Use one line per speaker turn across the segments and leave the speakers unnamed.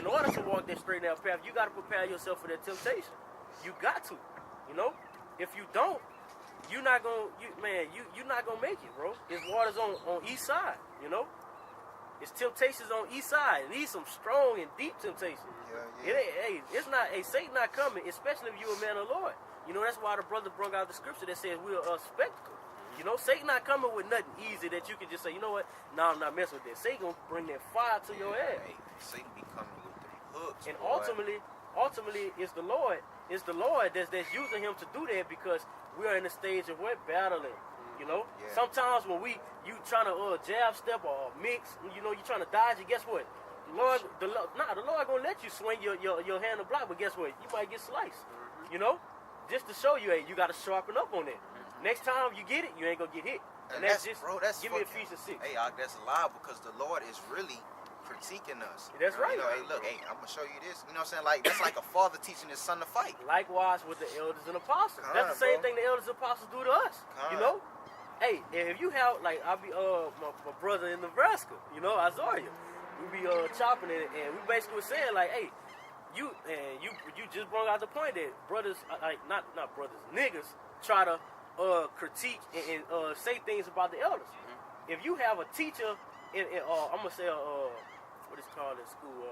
in order to walk that straight and narrow path, you got to prepare yourself for that temptation. You got to, you know. If you don't, you're not gonna make it, bro. There's waters on each side, you know. It's temptations on each side. These some strong and deep temptations. It's not. Satan not coming, especially if you a man of the Lord. You know, that's why the brother brought out the scripture that says we're a spectacle. You know, Satan not coming with nothing easy that you can just say, you know what? No, I'm not messing with this. Satan gonna bring that fire to your head.
Satan be coming with the hooks.
And ultimately, it's the Lord. It's the Lord that's using him to do that because we are in the stage of what? Battling. You know? Yeah. Sometimes when you trying to jab step or mix, you know, you trying to dodge it, guess what? The Lord gonna let you swing your hand to block, but guess what? You might get sliced. You know? Just to show you, hey, you gotta sharpen up on that. Next time you get it, you ain't gonna get hit. And that's just, give me Ephesians 6.
Hey, that's a lie because the Lord is really critiquing us.
That's right.
You know, hey, look, hey, I'm gonna show you this. You know what I'm saying? Like, that's like a father teaching his son to fight.
Likewise with the elders and apostles. That's the same thing the elders and apostles do to us. You know? Hey, if you have, like, I'll be, my brother in Nebraska, you know, Azaria. We be chopping it, and we basically were saying, like, hey, you just brought out the point that brothers, like, not brothers, niggas, try to critique and say things about the elders. If you have a teacher I'm gonna say what is called in school,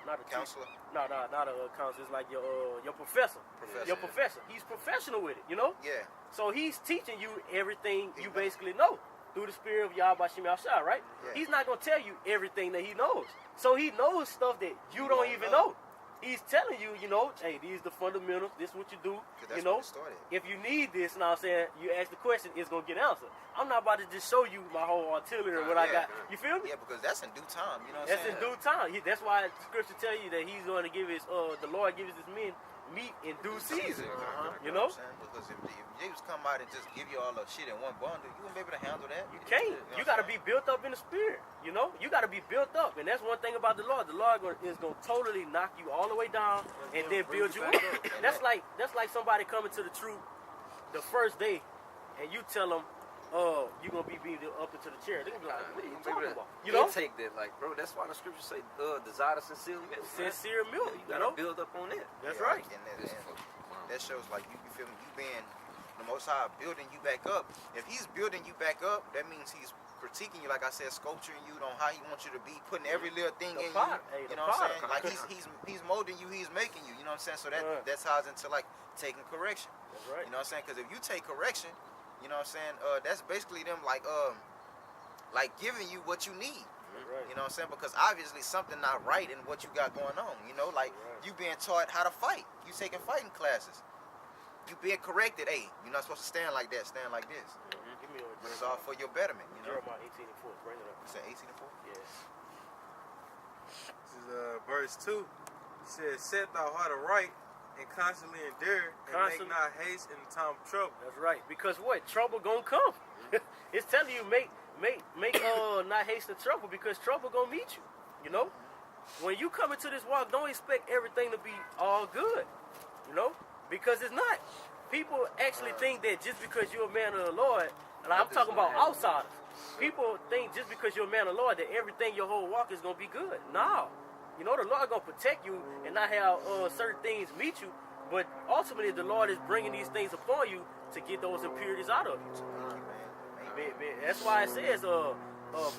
not a
counselor.
Not a counselor. It's like your professor. Your professor. He's professional with it, you know.
Yeah.
So he's teaching you everything you basically know through the spirit of Yahweh Shem Yahshua, right? Yeah. He's not gonna tell you everything that he knows. So he knows stuff that you don't even know. He's telling you, you know, hey, these are the fundamentals. This is what you do. You know, if you need this, and I'm saying, you ask the question, it's gonna get answered. I'm not about to just show you my whole artillery what I got. You feel me?
Yeah, because that's in due time. You know what I'm saying?
That's in due time. That's why the scripture tell you that he's going to give his, the Lord gives his men meat in due season. You know?
Because if Jesus come out and just give you all the shit in one bundle, you won't be able to handle that.
You can't. You got to be built up in the spirit. You know? You got to be built up. And that's one thing about the Lord. The Lord is going to totally knock you all the way down and then build you up. That's like somebody coming to the truth the first day and you tell them, you're going to be beat up into the chair. They're going to be like, what are you talking about? You know?
Take that, like, bro, that's why the scriptures say, desire sincere milk.
Sincere milk.
You got to build up on that.
That's right.
And that shows, like, you feel me, you being the Most High building you back up. If he's building you back up, that means he's critiquing you, like I said, sculpturing you on how he wants you to be, putting every little thing in you. You know what I'm saying? Like, he's molding you, he's making you. You know what I'm saying? So that ties into, like, taking correction.
That's right.
You know what I'm saying? Because if you take correction, you know what I'm saying? That's basically them like giving you what you need.
Right.
You know what I'm saying? Because obviously something not right in what you got going on. You know, like you being taught how to fight. You taking fighting classes. You being corrected. Hey, you're not supposed to stand like that. Stand like this.
Give me
But it's all for your betterment. You know.
Jeremiah 18:4. Bring it up.
You said 18:4?
Yes.
This is verse 2. It says, "Set thy heart aright and constantly endure, and make not haste in the time of trouble."
That's right. Because what? Trouble gonna come. It's telling you make not haste the trouble because trouble gonna meet you. You know? When you come into this walk, don't expect everything to be all good. You know? Because it's not. People actually think that just because you're a man of the Lord, and I'm talking about outsiders, people think just because you're a man of the Lord that everything your whole walk is gonna be good. No. You know, the Lord gonna protect you and not have certain things meet you, but ultimately the Lord is bringing these things upon you to get those impurities out of you. That's why it says,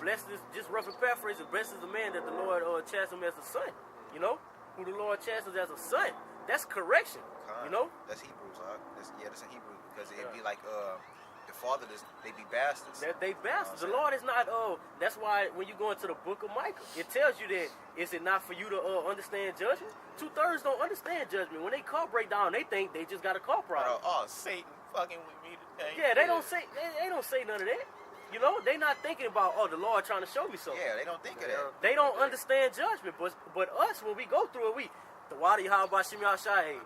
blessed is, just roughly paraphrasing, blessed is the man that the Lord chastens him as a son. You know, who the Lord chastens as a son. That's correction. You know.
That's Hebrews, huh? That's in Hebrews because it'd be like the fatherless, they be bastards.
They bastards. The Lord is not. That's why when you go into the book of Micah, it tells you that is it not for you to understand judgment? 2/3 don't understand judgment. When they car break down, they think they just got a car problem.
Oh, Satan fucking with me today.
Yeah, they don't say none of that. You know, they not thinking about the Lord trying to show me something.
Yeah, they don't think of that.
They don't understand judgment, but us when we go through it, the water Yahweh Shem Yahshua,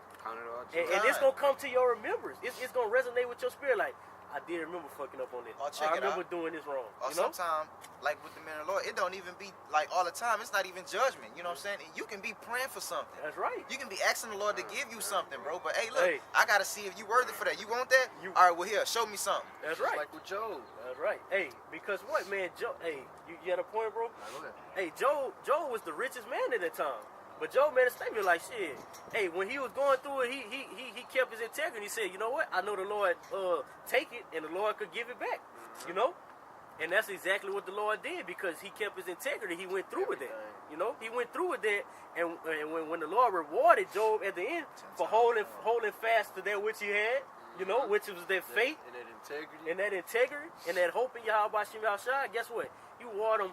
and it's gonna come to your remembrance. It's gonna resonate with your spirit. Like, I did remember fucking up on this. I remember doing this wrong.
Or sometimes, like with the man of the Lord, it don't even be like all the time. It's not even judgment. You know what I'm saying? You can be praying for something.
That's right.
You can be asking the Lord to give you something, bro. But hey, look, I gotta see if you worthy for that. You want that? All right, well here, show me something.
That's right.
Like with Job.
That's right. Hey, because what, man? Job. Hey, you had a point, bro.
Go ahead.
Hey, Job was the richest man at that time. But Job made a statement like, shit, hey, when he was going through it, he kept his integrity. He said, you know what? I know the Lord take it, and the Lord could give it back. You know? And that's exactly what the Lord did, because he kept his integrity. He went through with that. You know? He went through with that, and when the Lord rewarded Job at the end for holding fast to that which he had, you know, which was that faith, and that integrity, and that hope in Yahweh Shem Yahushua, guess what? You reward him,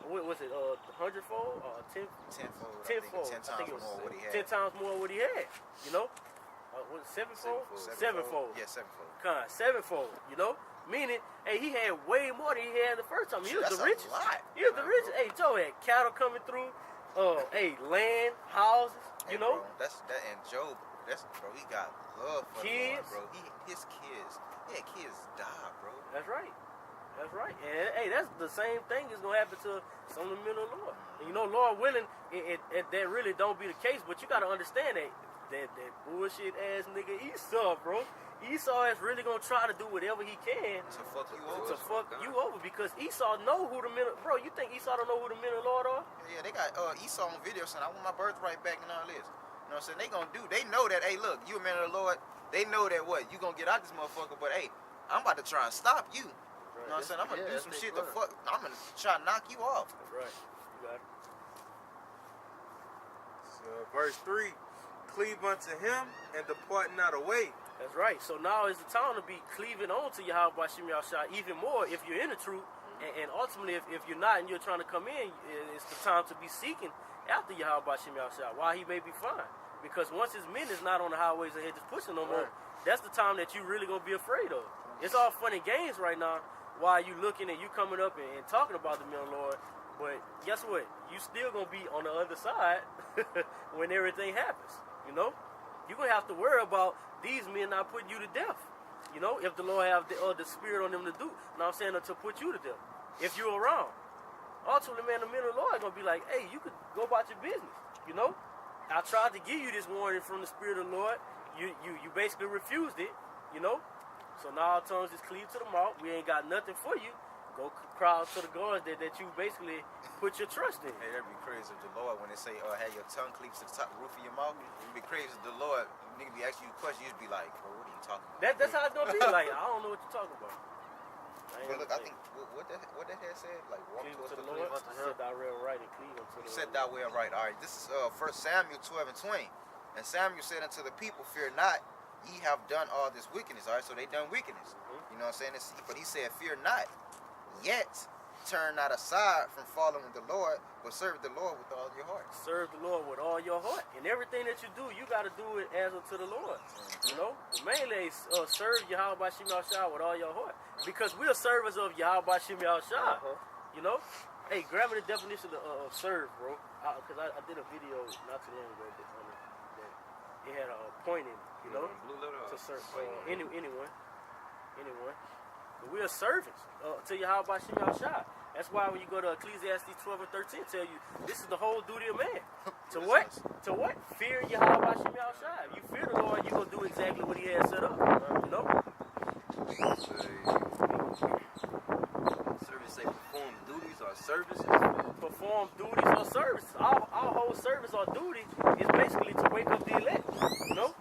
what was it, 100-fold? 10-fold. 10-fold.
10 times more what he had.
10 times more what he had, you know? Was it 7-fold? 7-fold.
Yeah, 7-fold.
Sevenfold, you know? Meaning, hey, he had way more than he had the first time. He was
That's
the richest.
a lot.
He was the richest. Hey, Joe had cattle coming through, land, houses, you know?
Bro, and Job, bro, he got love for
kids,
the Lord, bro. His kids died, bro.
That's right. That's right. And hey, that's the same thing is gonna happen to some of the men of the Lord. And you know, Lord willing, that really don't be the case. But you gotta understand that bullshit ass nigga Esau, bro. Esau is really gonna try to do whatever he can
to fuck you over.
To fuck you over, because Esau know who the men. Bro, you think Esau don't know who the men of the Lord are?
Yeah, they got Esau on video saying, "I want my birthright back" and all this. You know what I'm saying? They know that. Hey, look, you a man of the Lord. They know that what you gonna get out this motherfucker, but hey, I'm about to try and stop you. You know what I'm saying? I'm gonna do some shit to fuck. I'm gonna try to knock you off.
That's right. You got it.
So verse 3, cleave unto him and depart not away.
That's right. So now is the time to be cleaving on to Yahweh Shem Yahushua even more if you're in the truth. And ultimately, if you're not and you're trying to come in, it's the time to be seeking after Yahweh Shem Yahushua while he may be fine. Because once his men is not on the highways and just pushing no more, that's the time that you really going to be afraid of. It's all fun and games right now while you looking and you coming up and talking about the men of the Lord. But guess what? You still going to be on the other side when everything happens. You know? You're going to have to worry about these men not putting you to death. You know, if the Lord have the spirit on them to do, you know what I'm saying, to put you to death. If you're around. Ultimately, man, the men of the Lord are going to be like, hey, you could go about your business. You know? I tried to give you this warning from the spirit of the Lord. You basically refused it. You know? So now our tongues just cleave to the mouth. We ain't got nothing for you. Go cry out to the gods that you basically put your trust in.
Hey, that'd be crazy if the Lord, when they say, have your tongue cleaves to the top roof of your mouth, it'd be crazy if the Lord, nigga, be asking you a question, you'd be like, bro, what are you talking about?
That's how it's going to be. Like, I don't know what you're talking about.
But look, I think, what that had said, like, walk towards
to
the
Lord,
Lord.
set thy rail right and cleave unto the
You said
Lord.
that way right. All right, this is 1 Samuel 12:20. And Samuel said unto the people, fear not, ye have done all this wickedness. All right, so they done wickedness. You know what I'm saying? But he said, fear not, yet turn not aside from following the Lord, but serve the Lord with all your heart.
Serve the Lord with all your heart. And everything that you do, you got to do it as unto the Lord. You know? But mainly, serve Yahweh Shem Yahushua with all your heart. Because we're servants of Yahweh Shem Yahushua. You know? Hey, grab me the definition of serve, bro. Because I did a video not too long ago that it had a point in it, you know? To serve anyone. But we are servants to Yahweh Shem Yahushua. That's why when you go to Ecclesiastes 12 and 13, tell you this is the whole duty of man. To what? To what? Fear Yahweh Shem Yahushua. If you fear the Lord, you're going to do exactly what he has set up. You know?
Service say perform duties or services.
Perform duties or services. Our whole service or duty is basically to wake up the elect. You know?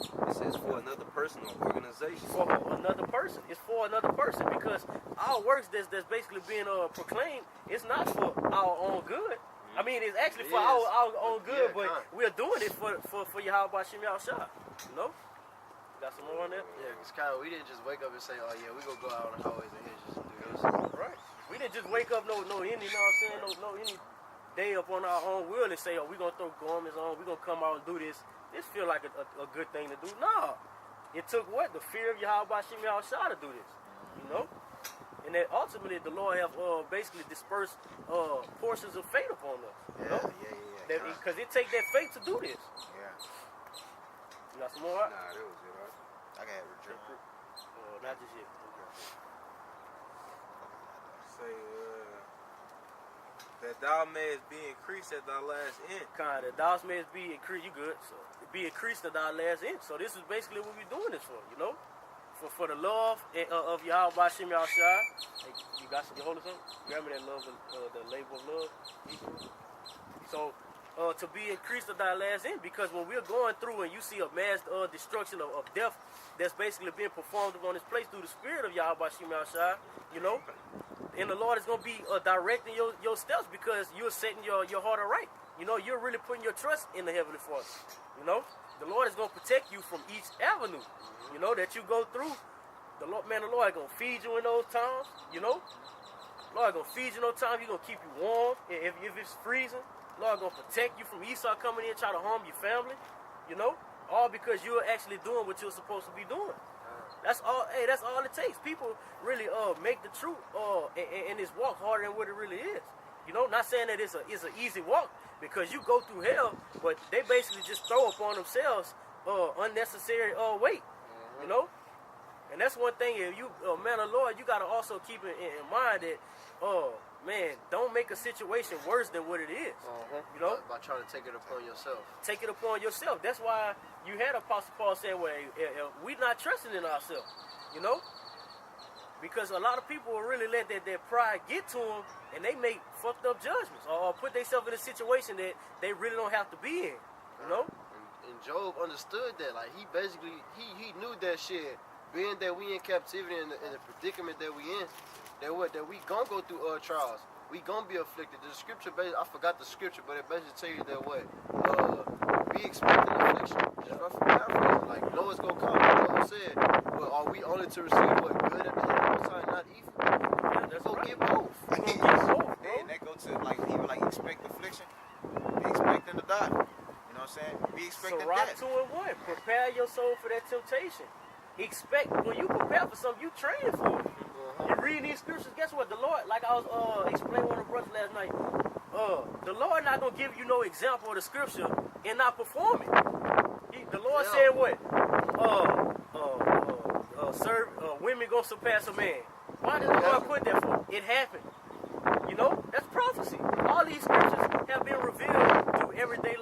It says for another person or organization.
For another person. It's for another person, because our works that's basically being proclaimed, it's not for our own good. I mean, it's actually for our own good, but we're doing it for Yahweh Shem Yahushua. You know? Got some more on that?
Yeah, because Kyle, we didn't just wake up and say, oh yeah, we gonna go out on the highways and hitches and do this.
Right. We didn't just wake up any, you know what I'm saying, no any day up on our own will and say, oh, we gonna throw garments on, we gonna come out and do this. This feel like a good thing to do. No. It took what? The fear of Yahweh Shem Yahushua to do this. You know? And that ultimately the Lord have basically dispersed portions of faith upon us. You know?
Yeah.
Because it take that faith to do this.
Yeah.
You got some more?
Nah, that was it, right?
I can have a drink.
Not just yet.
Say, that thou mayest be increased at thy last end.
Kind of. Thou mayest be increased. You good. So be increased at thy last end. So this is basically what we're doing this for, you know? For the love of Yahweh Shem Yahushua. Hey, you got some, you hold it something? Grab me that love, the label of love. So, to be increased or thy last end. Because when we're going through and you see a mass destruction of death that's basically being performed upon this place through the spirit of Yahweh Shai, you know, and the Lord is going to be directing your steps because you're setting your heart aright. You know, you're really putting your trust in the Heavenly Father. You know, the Lord is going to protect you from each avenue, you know, that you go through. The Lord is going to feed you in those times, you know. The Lord is going to feed you in those times. He's going to keep you warm if it's freezing. The Lord is going to protect you from Esau coming in and try to harm your family, you know. All because you're actually doing what you're supposed to be doing. That's all. Hey, that's all it takes. People really make the truth in this walk harder than what it really is. You know, not saying that it's an easy walk because you go through hell, but they basically just throw upon themselves unnecessary weight. You know, and that's one thing. If you man of Lord, you gotta also keep in mind that man, don't make a situation worse than what it is. You know,
by trying to take it upon yourself.
Take it upon yourself. That's why you had Apostle Paul saying, "Well, we're not trusting in ourselves." You know, because a lot of people will really let their pride get to them, and they make fucked up judgments or put themselves in a situation that they really don't have to be in. You know.
And Job understood that. Like he basically he knew that shit. Being that we in captivity in the predicament that we in. That we gonna go through trials. We gonna be afflicted. The scripture, I forgot the scripture, but it basically tell you that be expecting affliction. Just roughly paraphrasing, like Noah's gonna come. Noah said, "Well, are we only to receive what good at the end of the time, not evil?" Yeah, that's go get both.
Then that go to like people like expect affliction, be expecting to die. You know what I'm saying? Be expecting death.
So 2-in-1. Prepare your soul for that temptation. When you prepare for something, you train for it. You read these scriptures, guess what? The Lord, like I was explaining one of the brothers last night, the Lord not going to give you no example of the scripture and not perform it. The Lord said what? Women going to surpass a man. Why did the Lord put that for? It happened. You know, that's prophecy. All these scriptures have been revealed through everyday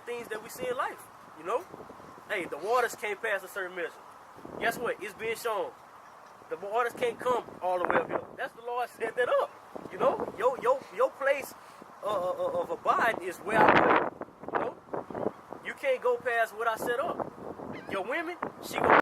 things that we see in life. You know? Hey, the waters can't pass a certain measure. Guess what? It's being shown. The waters can't come all the way up here. That's the Lord set that up. You know, your place of abiding is where I go. You know, you can't go past what I set up. Your women, she gonna